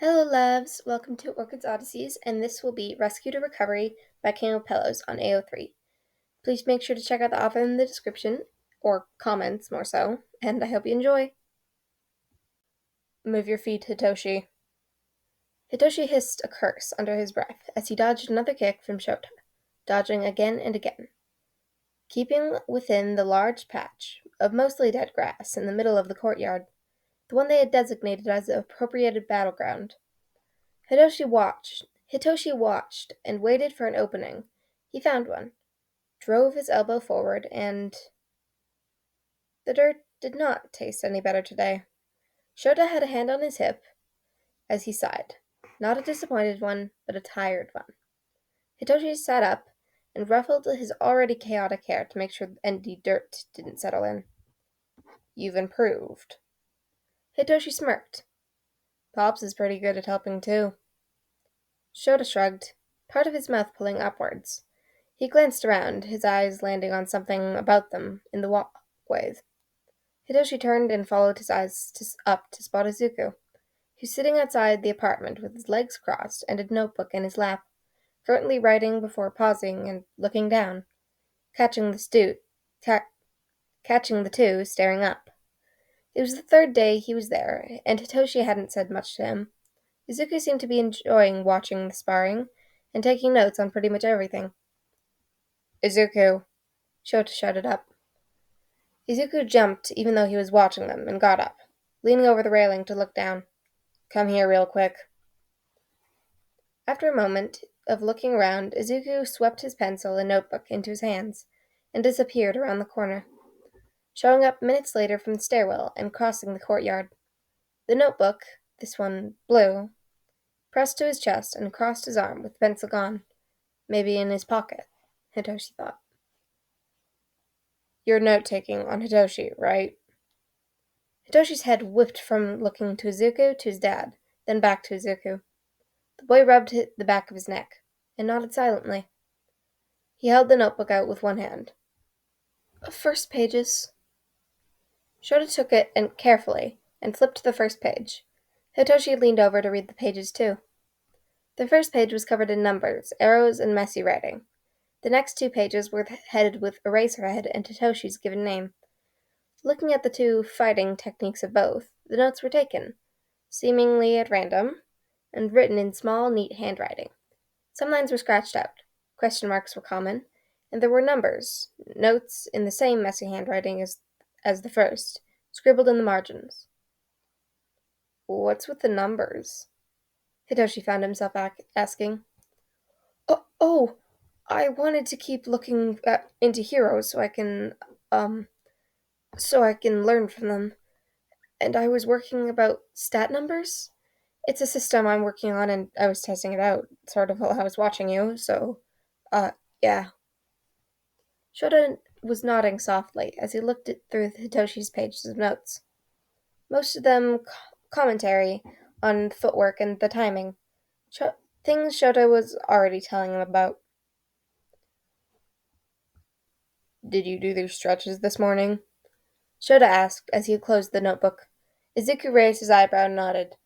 Hello, loves. Welcome to Orchid's Odysseys, and this will be Rescue to Recovery by KingofPillows on AO3. Please make sure to check out the author in the description, or comments more so, and I hope you enjoy. Move your feet, Hitoshi. Hitoshi hissed a curse under his breath as he dodged another kick from Shouta, dodging again and again. Keeping within the large patch of mostly dead grass in the middle of the courtyard, the one they had designated as the appropriated battleground, Hitoshi watched and waited for an opening. He found one, drove his elbow forward, and the dirt did not taste any better today. Shouta had a hand on his hip as he sighed. Not a disappointed one, but a tired one. Hitoshi sat up and ruffled his already chaotic hair to make sure any dirt didn't settle in. You've improved. Hitoshi smirked. Pops is pretty good at helping too. Shouta shrugged, part of his mouth pulling upwards. He glanced around, his eyes landing on something about them in the walkways. Hitoshi turned and followed his eyes up to spot Izuku, who's sitting outside the apartment with his legs crossed and a notebook in his lap, currently writing before pausing and looking down, catching the two staring up. It was the third day he was there, and Hitoshi hadn't said much to him. Izuku seemed to be enjoying watching the sparring and taking notes on pretty much everything. Izuku, Shouta shouted up. Izuku jumped even though he was watching them and got up, leaning over the railing to look down. Come here real quick. After a moment of looking around, Izuku swept his pencil and notebook into his hands and disappeared around the corner, showing up minutes later from the stairwell and crossing the courtyard. The notebook, this one blue, pressed to his chest and crossed his arm with the pencil gone. Maybe in his pocket, Hitoshi thought. You're note-taking on Hitoshi, right? Hitoshi's head whipped from looking to Izuku to his dad, then back to Izuku. The boy rubbed the back of his neck, and nodded silently. He held the notebook out with one hand. First pages. Shouta took it carefully and flipped to the first page. Hitoshi leaned over to read the pages too. The first page was covered in numbers, arrows, and messy writing. The next two pages were headed with Eraserhead and Hitoshi's given name. Looking at the two fighting techniques of both, the notes were taken, seemingly at random, and written in small, neat handwriting. Some lines were scratched out, question marks were common, and there were numbers, notes in the same messy handwriting as the first, scribbled in the margins. What's with the numbers? Hitoshi found himself asking. Oh, I wanted to keep looking into heroes so I can learn from them. And I was working about stat numbers. It's a system I'm working on, and I was testing it out, sort of while I was watching you, so, yeah. Shouta was nodding softly as he looked through Hitoshi's pages of notes. Most of them commentary on footwork and the timing. Things Shouta was already telling him about. Did you do these stretches this morning? Shouta asked as he closed the notebook. Izuku raised his eyebrow and nodded.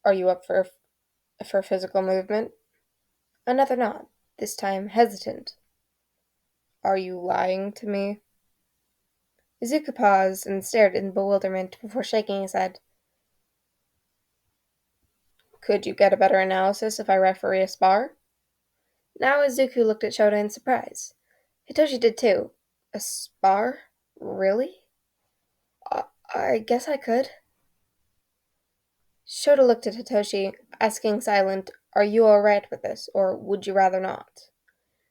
Are you up for physical movement? Another nod, this time hesitant. Are you lying to me? Izuku paused and stared in bewilderment before shaking his head. Could you get a better analysis if I referee a spar? Now Izuku looked at Shouta in surprise. Hitoshi did too. A spar? Really? I guess I could. Shouta looked at Hitoshi, asking silent, Are you alright with this, or would you rather not?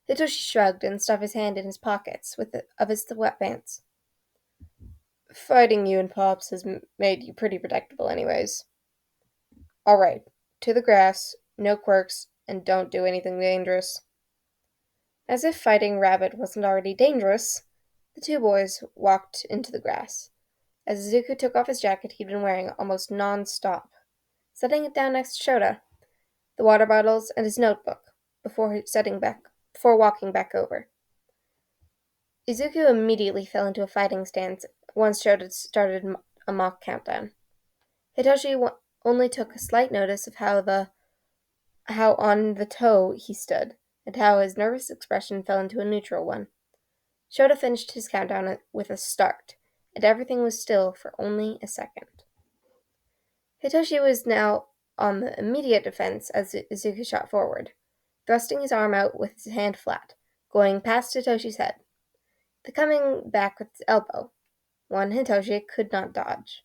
Hitoshi shrugged and stuffed his hand in his pockets of his sweatpants. Fighting you and Pops has made you pretty predictable anyways. Alright, to the grass, no quirks, and don't do anything dangerous. As if fighting Rabbit wasn't already dangerous, the two boys walked into the grass, as Izuku took off his jacket he'd been wearing almost non-stop, setting it down next to Shouta, the water bottles, and his notebook, before walking back over. Izuku immediately fell into a fighting stance once Shouta started a mock countdown. Hitoshi only took a slight notice of how on the toe he stood, and how his nervous expression fell into a neutral one. Shouta finished his countdown with a start, and everything was still for only a second. Hitoshi was now on the immediate defense as Izuku shot forward, thrusting his arm out with his hand flat, going past Hitoshi's head, then coming back with his elbow, one Hitoshi could not dodge.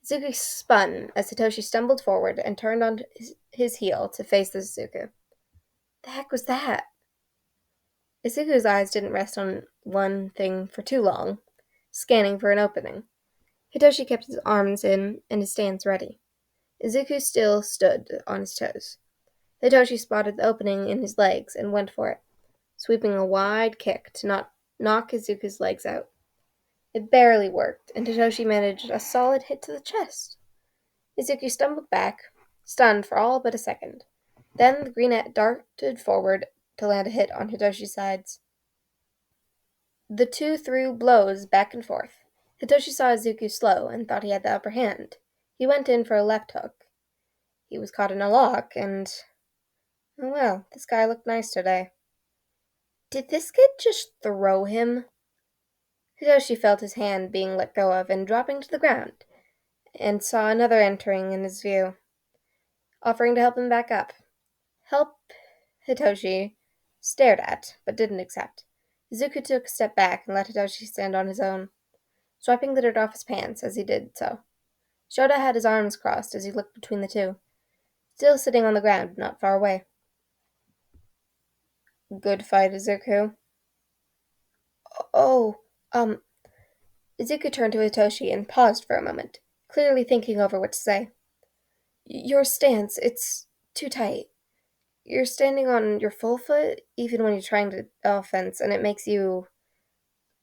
Izuku spun as Hitoshi stumbled forward and turned on his heel to face the Izuku. The heck was that? Izuku's eyes didn't rest on one thing for too long, scanning for an opening. Hitoshi kept his arms in and his stance ready. Izuku still stood on his toes. Hitoshi spotted the opening in his legs and went for it, sweeping a wide kick to knock Izuku's legs out. It barely worked, and Hitoshi managed a solid hit to the chest. Izuku stumbled back, stunned for all but a second. Then the greenette darted forward to land a hit on Hitoshi's sides. The two threw blows back and forth. Hitoshi saw Izuku slow and thought he had the upper hand. He went in for a left hook. He was caught in a lock, and... oh well, this guy looked nice today. Did this kid just throw him? Hitoshi felt his hand being let go of and dropping to the ground, and saw another entering in his view, offering to help him back up. Help Hitoshi stared at, but didn't accept. Izuku took a step back and let Hitoshi stand on his own, swiping the dirt off his pants as he did so. Shouta had his arms crossed as he looked between the two, still sitting on the ground not far away. Good fight, Izuku. Oh, Izuku turned to Hitoshi and paused for a moment, clearly thinking over what to say. Your stance, it's too tight. You're standing on your full foot even when you're trying to offense, and it makes you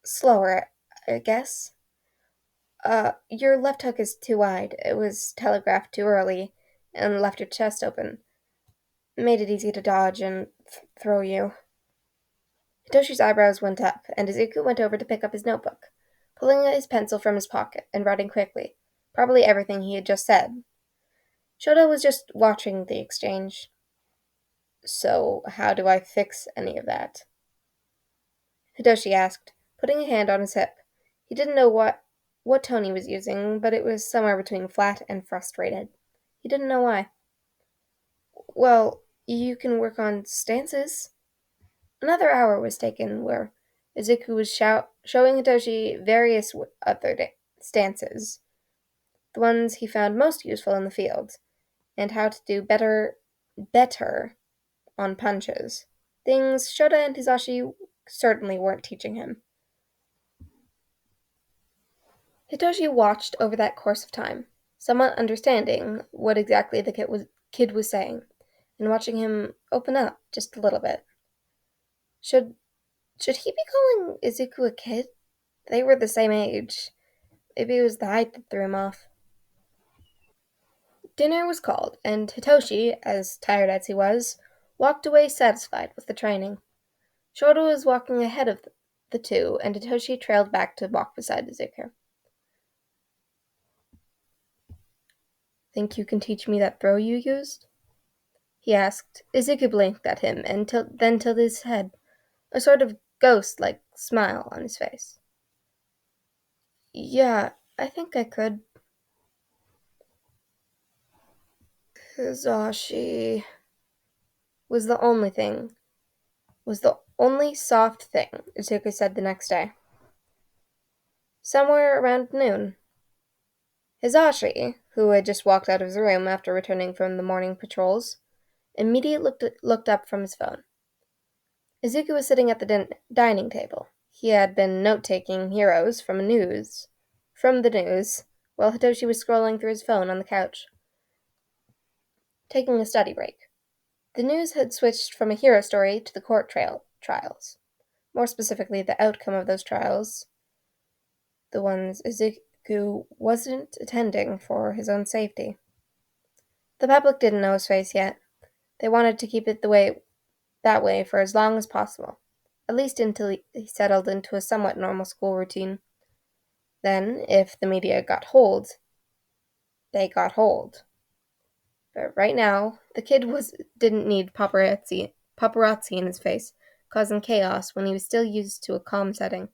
slower, I guess. Your left hook is too wide. It was telegraphed too early and left your chest open. Made it easy to dodge and throw you. Hitoshi's eyebrows went up, and Izuku went over to pick up his notebook, pulling out his pencil from his pocket and writing quickly, probably everything he had just said. Shouta was just watching the exchange. So, how do I fix any of that? Hitoshi asked, putting a hand on his hip. He didn't know what tone he was using, but it was somewhere between flat and frustrated. He didn't know why. Well, you can work on stances. Another hour was taken, where Izuku was showing Hitoshi various other stances, the ones he found most useful in the field, and how to do better on punches. Things Shouta and Hizashi certainly weren't teaching him. Hitoshi watched over that course of time, somewhat understanding what exactly the kid was saying, and watching him open up just a little bit. Should he be calling Izuku a kid? They were the same age. Maybe it was the height that threw him off. Dinner was called, and Hitoshi, as tired as he was, walked away satisfied with the training. Shouta was walking ahead of the two, and Hitoshi trailed back to walk beside Izuku. Think you can teach me that throw you used? He asked. Izuku blinked at him, and then tilted his head, a sort of ghost-like smile on his face. Yeah, I think I could. Hizashi was the only soft thing Izuku said the next day. Somewhere around noon. Hizashi, who had just walked out of his room after returning from the morning patrols, immediately looked up from his phone. Izuku was sitting at the dining table. He had been note-taking heroes from the news, while Hitoshi was scrolling through his phone on the couch, taking a study break. The news had switched from a hero story to the court trials. More specifically, the outcome of those trials, the ones Izuku wasn't attending for his own safety. The public didn't know his face yet. They wanted to keep it that way for as long as possible, at least until he settled into a somewhat normal school routine. Then, if the media got hold, they got hold. But right now, the kid didn't need paparazzi in his face, causing chaos when he was still used to a calm setting.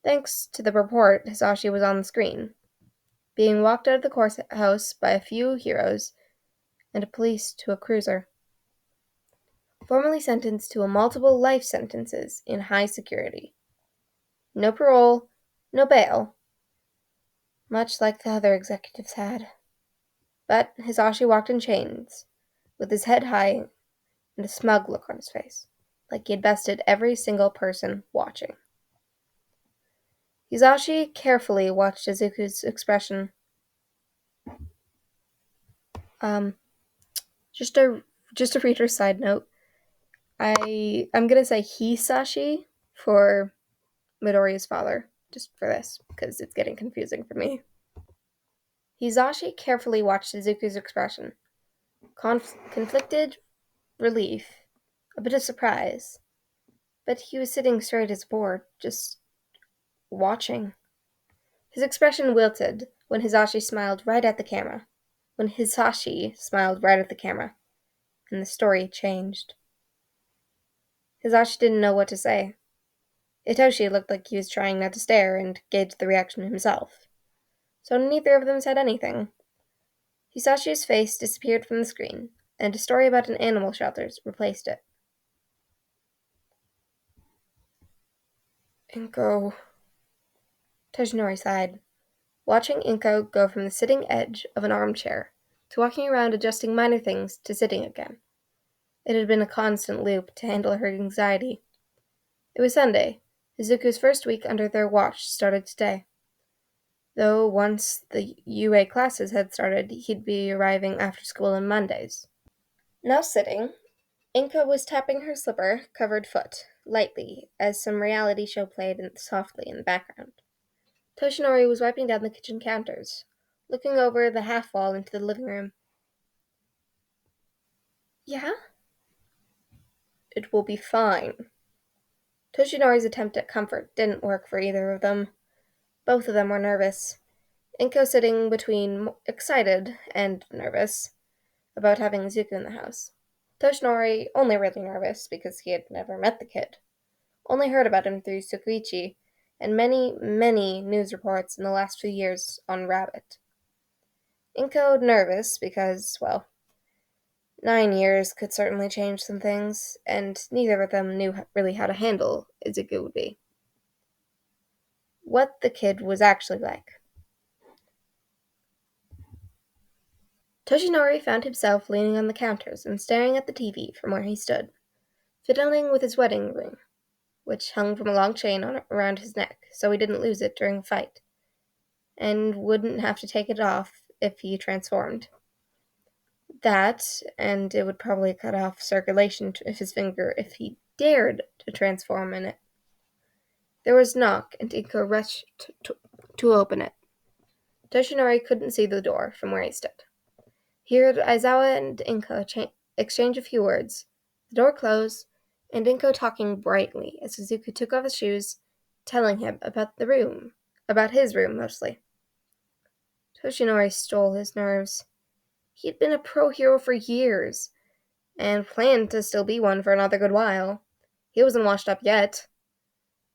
Thanks to the report, Hizashi was on the screen, being walked out of the courthouse by a few heroes and a police to a cruiser. Formally sentenced to multiple life sentences in high security. No parole, no bail, much like the other executives had. But Hizashi walked in chains, with his head high and a smug look on his face, like he had bested every single person watching. Hizashi carefully watched Izuku's expression. Um, just a reader side note. I'm gonna say Hisashi for Midoriya's father, just for this, because it's getting confusing for me. Hizashi carefully watched Izuku's expression. Conflicted, relief, a bit of surprise. But he was sitting straight as a board, just watching. His expression wilted when Hizashi smiled right at the camera. And the story changed. Hizashi didn't know what to say. Hitoshi looked like he was trying not to stare and gauge the reaction himself. So neither of them said anything. Hisashi's face disappeared from the screen, and a story about an animal shelter replaced it. Inko. Toshinori sighed, watching Inko go from the sitting edge of an armchair to walking around adjusting minor things to sitting again. It had been a constant loop to handle her anxiety. It was Sunday. Izuku's first week under their watch started today. Though once the UA classes had started, he'd be arriving after school on Mondays. Now sitting, Inko was tapping her slipper-covered foot, lightly, as some reality show played softly in the background. Toshinori was wiping down the kitchen counters, looking over the half-wall into the living room. Yeah? It will be fine. Toshinori's attempt at comfort didn't work for either of them. Both of them were nervous. Inko sitting between excited and nervous about having Izuku in the house. Toshinori only really nervous because he had never met the kid. Only heard about him through Tsukuichi and many, many news reports in the last few years on Rabbit. Inko nervous because, well, 9 years could certainly change some things, and neither of them knew really how to handle Izuku would be. What the kid was actually like. Toshinori found himself leaning on the counters and staring at the TV from where he stood, fiddling with his wedding ring, which hung from a long chain around his neck so he didn't lose it during a fight, and wouldn't have to take it off if he transformed. That, and it would probably cut off circulation to his finger if he dared to transform in it. There was a knock, and Inko rushed to open it. Toshinori couldn't see the door from where he stood. He heard Aizawa and Inko exchange a few words, the door closed, and Inko talking brightly as Izuku took off his shoes, telling him about his room mostly. Toshinori stole his nerves. He had been a pro hero for years, and planned to still be one for another good while. He wasn't washed up yet.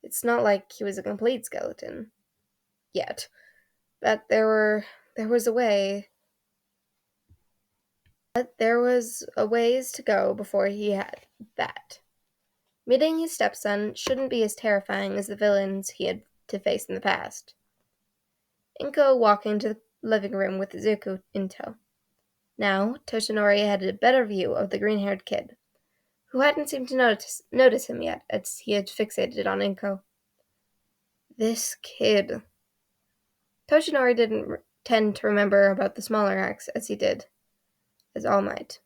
It's not like he was a complete skeleton. Yet. But there was a way. But there was a ways to go before he had that. Meeting his stepson shouldn't be as terrifying as the villains he had to face in the past. Inko walked into the living room with Izuku in tow. Now, Toshinori had a better view of the green-haired kid, who hadn't seemed to notice him yet as he had fixated on Inko. This kid. Toshinori didn't tend to remember about the smaller acts as he did, as All Might.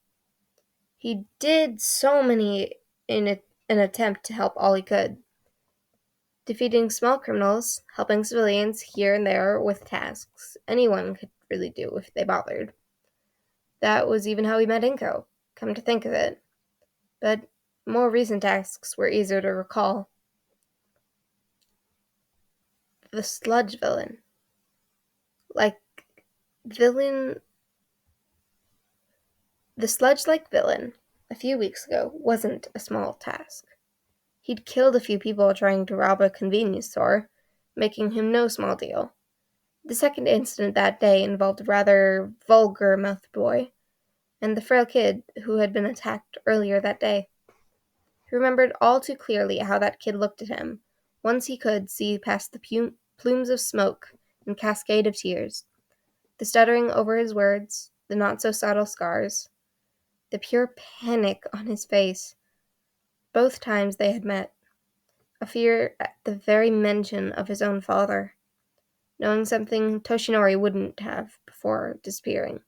He did so many in an attempt to help all he could. Defeating small criminals, helping civilians here and there with tasks anyone could really do if they bothered. That was even how he met Inko, come to think of it. But more recent tasks were easier to recall. The sludge villain. Like, villain The sludge-like villain, a few weeks ago, wasn't a small task. He'd killed a few people trying to rob a convenience store, making him no small deal. The second incident that day involved a rather vulgar-mouthed boy, and the frail kid who had been attacked earlier that day. He remembered all too clearly how that kid looked at him, once he could see past the plumes of smoke and cascade of tears, the stuttering over his words, the not-so-subtle scars, the pure panic on his face, both times they had met, a fear at the very mention of his own father, knowing something Toshinori wouldn't have before disappearing.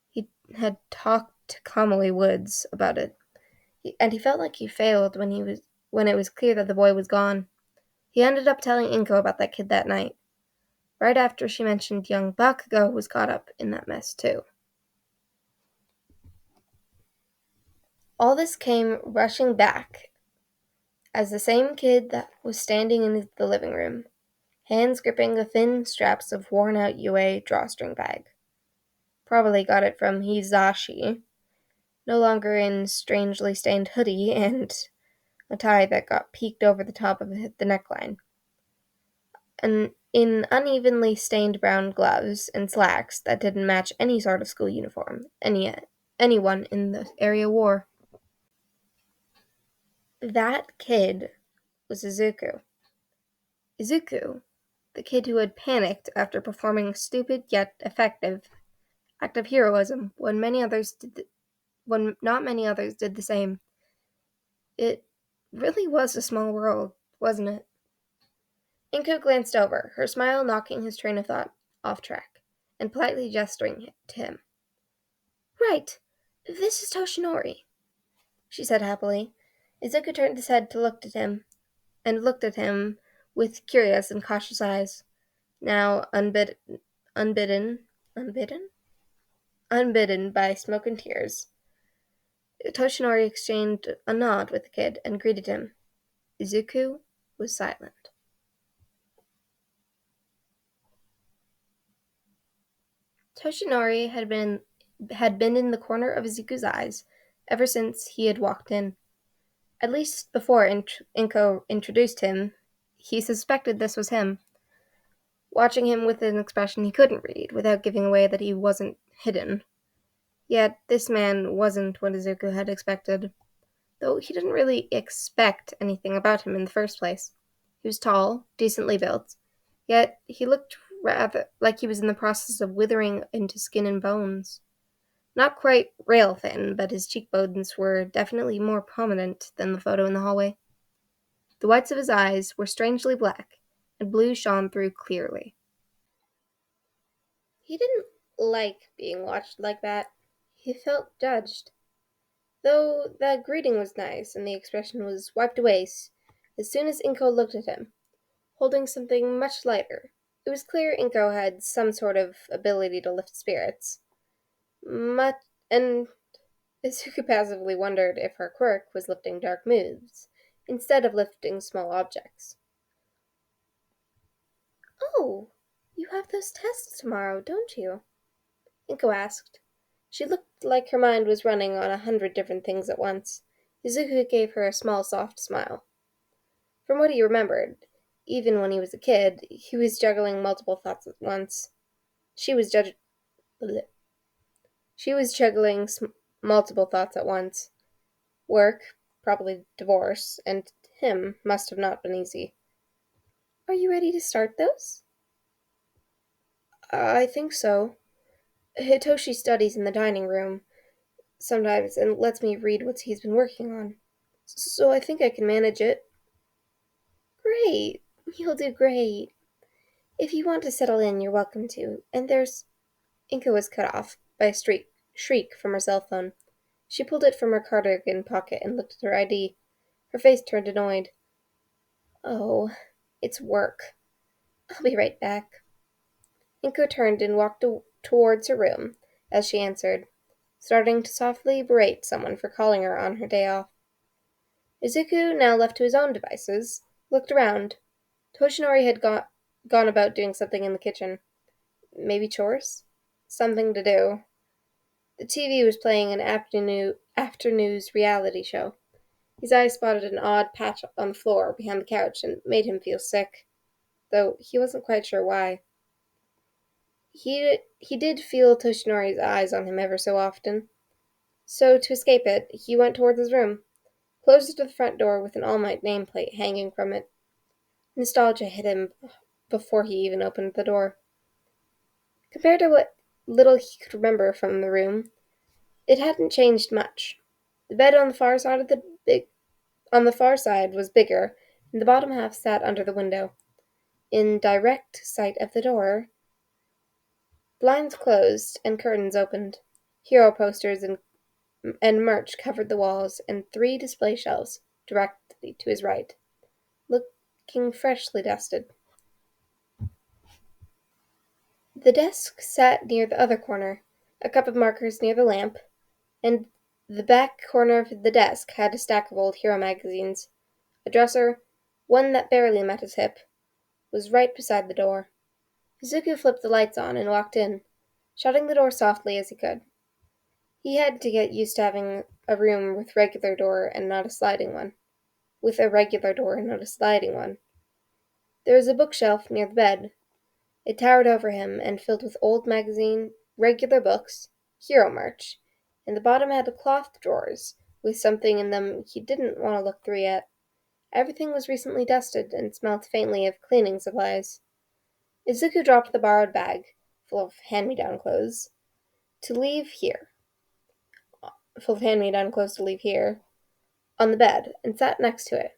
He had talked to Kamui Woods about it, and he felt like he failed when it was clear that the boy was gone. He ended up telling Inko about that kid that night, right after she mentioned young Bakugo was caught up in that mess too. All this came rushing back as the same kid that was standing in the living room, hands gripping the thin straps of worn-out UA drawstring bag. Probably got it from Hizashi, no longer in strangely stained hoodie and a tie that got peeked over the top of the neckline, and in unevenly stained brown gloves and slacks that didn't match any sort of school uniform anyone in the area wore. That kid was Izuku. Izuku, the kid who had panicked after performing a stupid yet effective act of heroism when not many others did the same. It really was a small world, wasn't it? Inko glanced over, her smile knocking his train of thought off track, and politely gesturing to him. "Right. This is Toshinori," she said happily. Izuku turned his head to look at him with curious and cautious eyes. Now unbidden, unbidden? Unbidden by smoke and tears. Toshinori exchanged a nod with the kid and greeted him. Izuku was silent. Toshinori had been in the corner of Izuku's eyes ever since he had walked in. At least before Inko introduced him, he suspected this was him, watching him with an expression he couldn't read without giving away that he wasn't hidden. Yet this man wasn't what Izuku had expected, though he didn't really expect anything about him in the first place. He was tall, decently built, yet he looked rather like he was in the process of withering into skin and bones. Not quite rail thin, but his cheekbones were definitely more prominent than the photo in the hallway. The whites of his eyes were strangely black, and blue shone through clearly. He didn't like being watched like that. He felt judged. Though the greeting was nice, and the expression was wiped away as soon as Inko looked at him, holding something much lighter. It was clear Inko had some sort of ability to lift spirits. And Izuku passively wondered if her quirk was lifting dark moods, instead of lifting small objects. "Oh, you have those tests tomorrow, don't you?" Inko asked. She looked like her mind was running on 100 different things at once. Izuku gave her a small, soft smile. From what he remembered, even when he was a kid, he was juggling multiple thoughts at once. She was juggling multiple thoughts at once. Work, probably divorce, and him must have not been easy. "Are you ready to start those?" "I think so. Hitoshi studies in the dining room sometimes and lets me read what he's been working on. So I think I can manage it." "Great. You'll do great. If you want to settle in, you're welcome to. And there's—" Inko was cut off by a shriek from her cell phone. She pulled it from her cardigan pocket and looked at her ID. Her face turned annoyed. "Oh, it's work. I'll be right back." Inko turned and walked towards her room as she answered, starting to softly berate someone for calling her on her day off. Izuku, now left to his own devices, looked around. Toshinori had gone about doing something in the kitchen. Maybe chores? Something to do. The TV was playing an afternoon's reality show. His eye spotted an odd patch on the floor behind the couch and made him feel sick, though he wasn't quite sure why. He did feel Toshinori's eyes on him ever so often, so to escape it, he went towards his room, closed the front door with an All Might nameplate hanging from it. Nostalgia hit him before he even opened the door. Compared to what little he could remember from the room, it hadn't changed much. The bed on the far side was bigger, and the bottom half sat under the window, in direct sight of the door. Blinds closed and curtains opened. Hero posters and merch covered the walls, and 3 display shelves directly to his right, looking freshly dusted. The desk sat near the other corner, a cup of markers near the lamp, and the back corner of the desk had a stack of old hero magazines. A dresser, one that barely met his hip, was right beside the door. Izuku flipped the lights on and walked in, shutting the door softly as he could. He had to get used to having a room with a regular door and not a sliding one. There was a bookshelf near the bed. It towered over him and filled with old magazine, regular books, hero merch, and the bottom had cloth drawers with something in them he didn't want to look through yet. Everything was recently dusted and smelled faintly of cleaning supplies. Izuku dropped the borrowed bag, full of hand-me-down clothes, to leave here, on the bed, and sat next to it,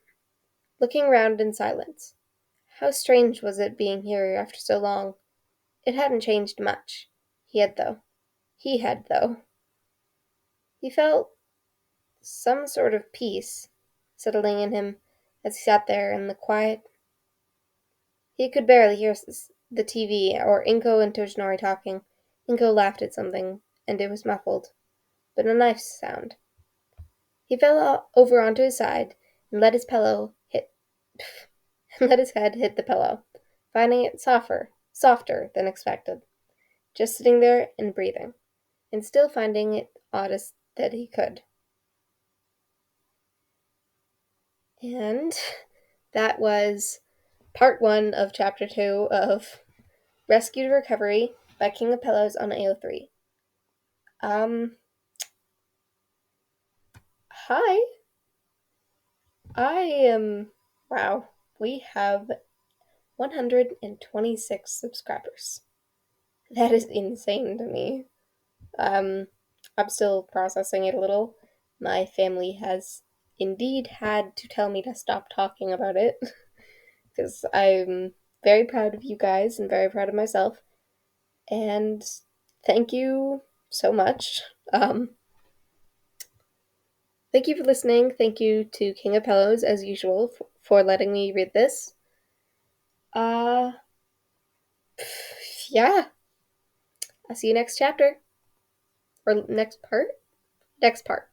looking round in silence. How strange was it being here after so long? It hadn't changed much. He had, though. He felt some sort of peace settling in him as he sat there in the quiet. He could barely hear the TV or Inko and Toshinori talking. Inko laughed at something, and it was muffled, but a nice sound. He fell over onto his side and let his head hit the pillow, finding it softer than expected, just sitting there and breathing, and still finding it oddest that he could. And that was part 1 of chapter 2 of Rescue to Recovery by King of Pillows on AO3. Hi. Wow, we have 126 subscribers. That is insane to me. I'm still processing it a little. My family has indeed had to tell me to stop talking about it, because I'm very proud of you guys and very proud of myself, and thank you so much. Thank you for listening. Thank you to King of Pillows, as usual, for letting me read this. Yeah. I'll see you next chapter. Or next part? Next part.